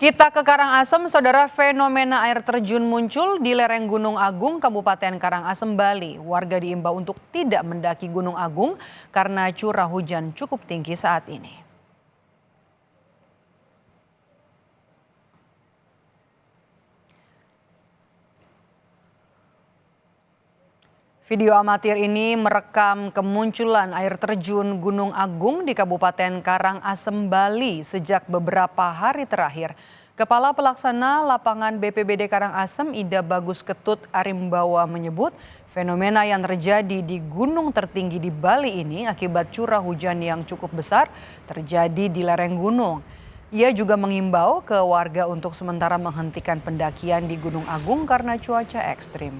Kita ke Karangasem, saudara, fenomena air terjun muncul di lereng Gunung Agung, Kabupaten Karangasem, Bali. Warga diimbau untuk tidak mendaki Gunung Agung karena curah hujan cukup tinggi saat ini. Video amatir ini merekam kemunculan air terjun Gunung Agung di Kabupaten Karangasem, Bali sejak beberapa hari terakhir. Kepala Pelaksana Lapangan BPBD Karangasem, Ida Bagus Ketut Arimbawa menyebut fenomena yang terjadi di gunung tertinggi di Bali ini akibat curah hujan yang cukup besar terjadi di lereng gunung. Ia juga mengimbau ke warga untuk sementara menghentikan pendakian di Gunung Agung karena cuaca ekstrim.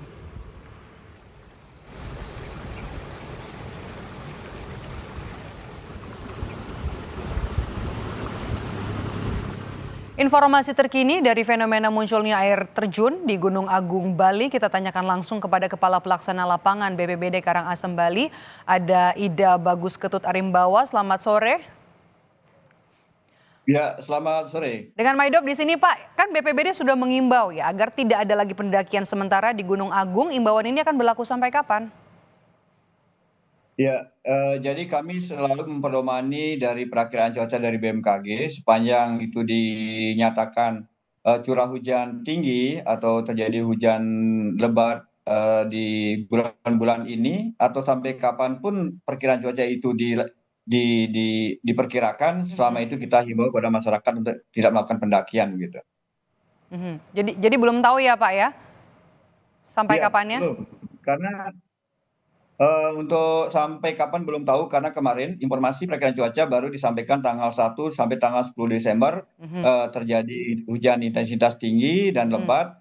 Informasi terkini dari fenomena munculnya air terjun di Gunung Agung, Bali, kita tanyakan langsung kepada Kepala Pelaksana Lapangan BPBD Karangasem, Bali, ada Ida Bagus Ketut Arimbawa. Selamat sore. Ya, selamat sore. Dengan Maidop di sini, Pak, kan BPBD sudah mengimbau ya agar tidak ada lagi pendakian sementara di Gunung Agung. Imbauan ini akan berlaku sampai kapan? Ya, jadi kami selalu memperdomani dari perakiraan cuaca dari BMKG sepanjang itu dinyatakan curah hujan tinggi atau terjadi hujan lebat di bulan-bulan ini atau sampai kapanpun perkiraan cuaca itu diperkirakan, selama itu kita himbau kepada masyarakat untuk tidak melakukan pendakian gitu. Jadi belum tahu ya, Pak ya, sampai Iya, kapannya? belum. Karena untuk sampai kapan belum tahu, karena kemarin informasi perakiraan cuaca baru disampaikan tanggal 1 sampai tanggal 10 Desember, terjadi hujan intensitas tinggi dan lebat,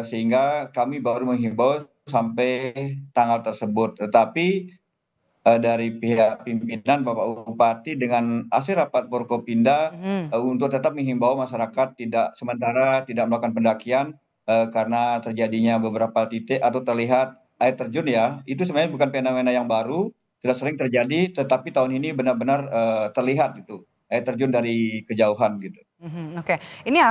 sehingga kami baru menghimbau sampai tanggal tersebut. Tetapi, dari pihak pimpinan Bapak Bupati dengan hasil rapat Forkopimda, untuk tetap menghimbau masyarakat sementara tidak melakukan pendakian, karena terjadinya beberapa titik atau terlihat air terjun ya, itu sebenarnya bukan fenomena yang baru, sudah sering terjadi, tetapi tahun ini benar-benar, terlihat gitu, air terjun dari kejauhan gitu. Oke. Ini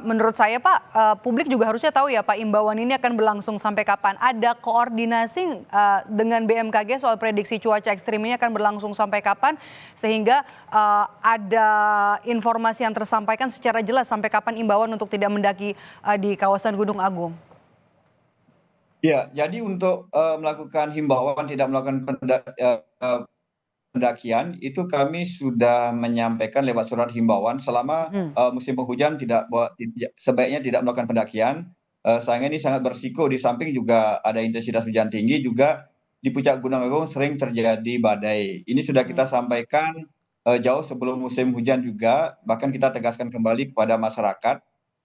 menurut saya, Pak, publik juga harusnya tahu ya, Pak, imbauan ini akan berlangsung sampai kapan. Ada koordinasi dengan BMKG soal prediksi cuaca ekstrim ini akan berlangsung sampai kapan, sehingga ada informasi yang tersampaikan secara jelas sampai kapan imbauan untuk tidak mendaki di kawasan Gunung Agung. Ya, jadi untuk, melakukan himbauan tidak melakukan pendakian, itu kami sudah menyampaikan lewat surat himbauan selama, musim penghujan sebaiknya tidak melakukan pendakian, sayangnya ini sangat berisiko, di samping juga ada intensitas hujan tinggi, juga di puncak Gunung Agung sering terjadi badai. Ini sudah kita sampaikan, jauh sebelum musim hujan juga, bahkan kita tegaskan kembali kepada masyarakat,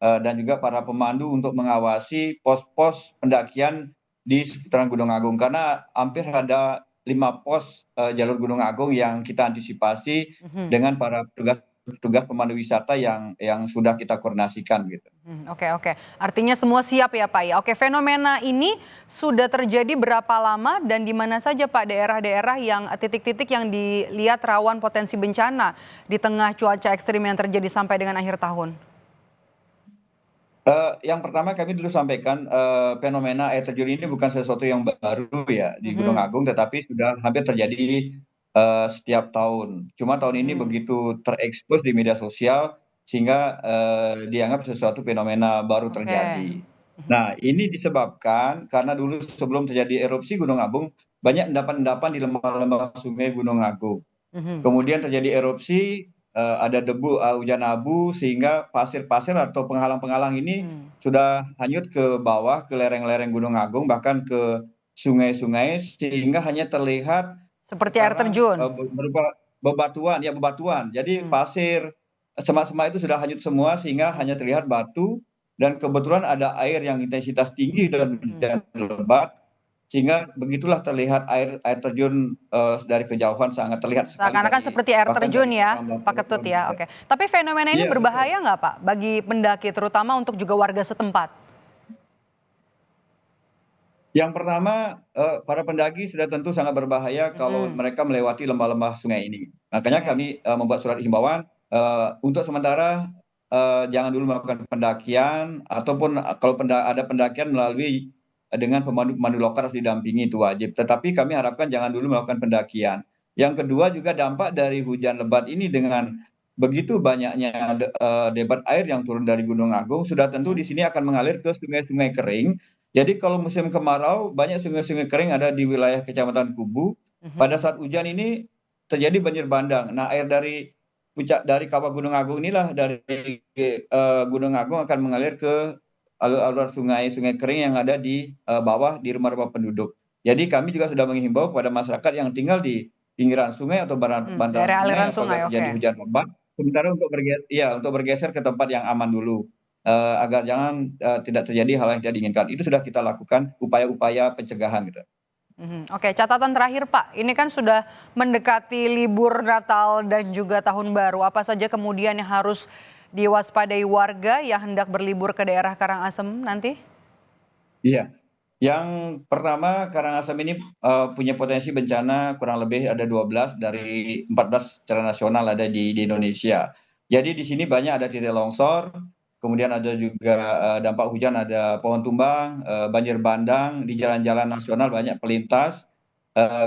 dan juga para pemandu untuk mengawasi pos-pos pendakian di seputaran Gunung Agung. Karena hampir ada 5 pos, jalur Gunung Agung yang kita antisipasi dengan para petugas pemandu wisata yang sudah kita koordinasikan gitu. Oke, oke. Artinya semua siap ya, Pak ya. Oke, fenomena ini sudah terjadi berapa lama dan di mana saja, Pak, daerah-daerah yang titik-titik yang dilihat rawan potensi bencana di tengah cuaca ekstrim yang terjadi sampai dengan akhir tahun? Yang pertama kami dulu sampaikan, fenomena air terjun ini bukan sesuatu yang baru ya di Gunung Mhm, Agung, tetapi sudah hampir terjadi, setiap tahun. Cuma tahun ini mhm. begitu terekspos di media sosial sehingga, dianggap sesuatu fenomena baru Oke. terjadi. Nah, ini disebabkan karena dulu sebelum terjadi erupsi Gunung Agung, banyak endapan-endapan di lembah-lembah sungai Gunung Agung. Mhm, Kemudian terjadi erupsi, ada debu, hujan abu, sehingga pasir-pasir atau penghalang-penghalang ini mhm. sudah hanyut ke bawah, ke lereng-lereng Gunung Agung, bahkan ke sungai-sungai, sehingga hanya terlihat Seperti air sekarang, terjun? berupa bebatuan, ya bebatuan. Jadi Mhm, pasir, semak-semak itu sudah hanyut semua sehingga hanya mhm, terlihat batu, dan kebetulan ada air yang intensitas tinggi dan mhm. hujan lebat, sehingga begitulah terlihat air air terjun, dari kejauhan sangat terlihat sekali Seakan-akan dari seperti air bahkan terjun dari ya, terekam Pak Ketut ya, gitu. oke. Tapi fenomena ini Iya, betul. berbahaya nggak, Pak, bagi pendaki terutama untuk juga warga setempat? Yang pertama, para pendaki sudah tentu sangat berbahaya kalau Mhm, mereka melewati lembah-lembah sungai ini. Makanya oke. kami, membuat surat himbauan, untuk sementara, jangan dulu melakukan pendakian ataupun kalau ada pendakian melalui dengan pemandu lokal harus didampingi itu wajib. Tetapi kami harapkan jangan dulu melakukan pendakian. Yang kedua juga dampak dari hujan lebat ini dengan begitu banyaknya debit air yang turun dari Gunung Agung sudah tentu di sini akan mengalir ke sungai-sungai kering. Jadi kalau musim kemarau banyak sungai-sungai kering ada di wilayah Kecamatan Kubu. Pada saat hujan ini terjadi banjir bandang. Nah, air dari puncak dari kawah Gunung Agung inilah dari Gunung Agung akan mengalir ke alur-alur sungai-sungai kering yang ada di bawah di rumah-rumah penduduk. Jadi kami juga sudah menghimbau kepada masyarakat yang tinggal di pinggiran sungai atau bantaran Daerah sungai aliran apabila sungai, terjadi oke. hujan lebat, sementara untuk bergeser ke tempat yang aman dulu, agar jangan tidak terjadi hal yang tidak diinginkan. Itu sudah kita lakukan upaya-upaya pencegahan gitu. Oke, catatan terakhir Pak, ini kan sudah mendekati libur Natal dan juga Tahun Baru. Apa saja kemudian yang harus diwaspadai warga yang hendak berlibur ke daerah Karangasem nanti? Iya. Yang pertama, Karangasem ini punya potensi bencana kurang lebih ada 12 dari 14 secara nasional ada di Indonesia. Jadi di sini banyak ada titik longsor, kemudian ada juga dampak hujan, ada pohon tumbang, banjir bandang, di jalan-jalan nasional banyak pelintas.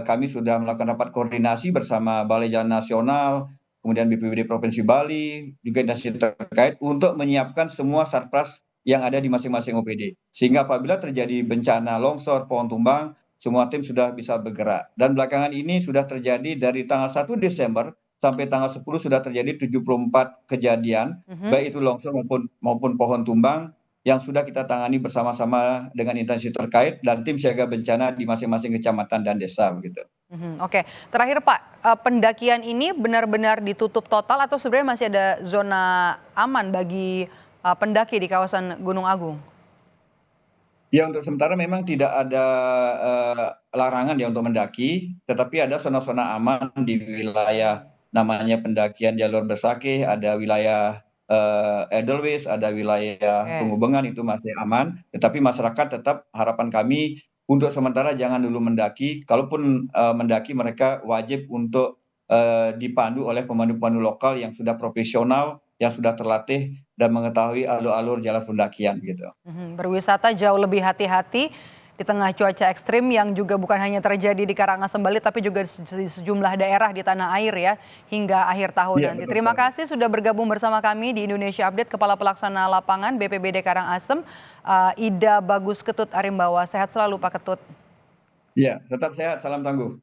Kami sudah melakukan rapat koordinasi bersama Balai Jalan Nasional, kemudian BPBD Provinsi Bali, juga instansi terkait untuk menyiapkan semua satgas yang ada di masing-masing OPD. Sehingga apabila terjadi bencana longsor, pohon tumbang, semua tim sudah bisa bergerak. Dan belakangan ini sudah terjadi dari tanggal 1 Desember sampai tanggal 10 sudah terjadi 74 kejadian, baik itu longsor maupun pohon tumbang yang sudah kita tangani bersama-sama dengan instansi terkait dan tim siaga bencana di masing-masing kecamatan dan desa begitu. Oke, terakhir Pak, pendakian ini benar-benar ditutup total atau sebenarnya masih ada zona aman bagi pendaki di kawasan Gunung Agung? Ya untuk sementara memang tidak ada larangan ya untuk mendaki, tetapi ada zona-zona aman di wilayah namanya pendakian jalur Besakih, ada wilayah Edelweiss, ada wilayah Oke. Tunggubengan itu masih aman, tetapi masyarakat tetap harapan kami untuk sementara jangan dulu mendaki, kalaupun mendaki mereka wajib untuk dipandu oleh pemandu-pemandu lokal yang sudah profesional, yang sudah terlatih dan mengetahui alur-alur jalan pendakian gitu. Berwisata jauh lebih hati-hati di tengah cuaca ekstrim yang juga bukan hanya terjadi di Karangasem Bali tapi juga di sejumlah daerah di tanah air ya hingga akhir tahun Iya nanti. betul Terima sekali. kasih sudah bergabung bersama kami di Indonesia Update Kepala Pelaksana Lapangan BPBD Karangasem, Ida Bagus Ketut Arimbawa. Sehat selalu Pak Ketut. Iya, tetap sehat, salam tangguh.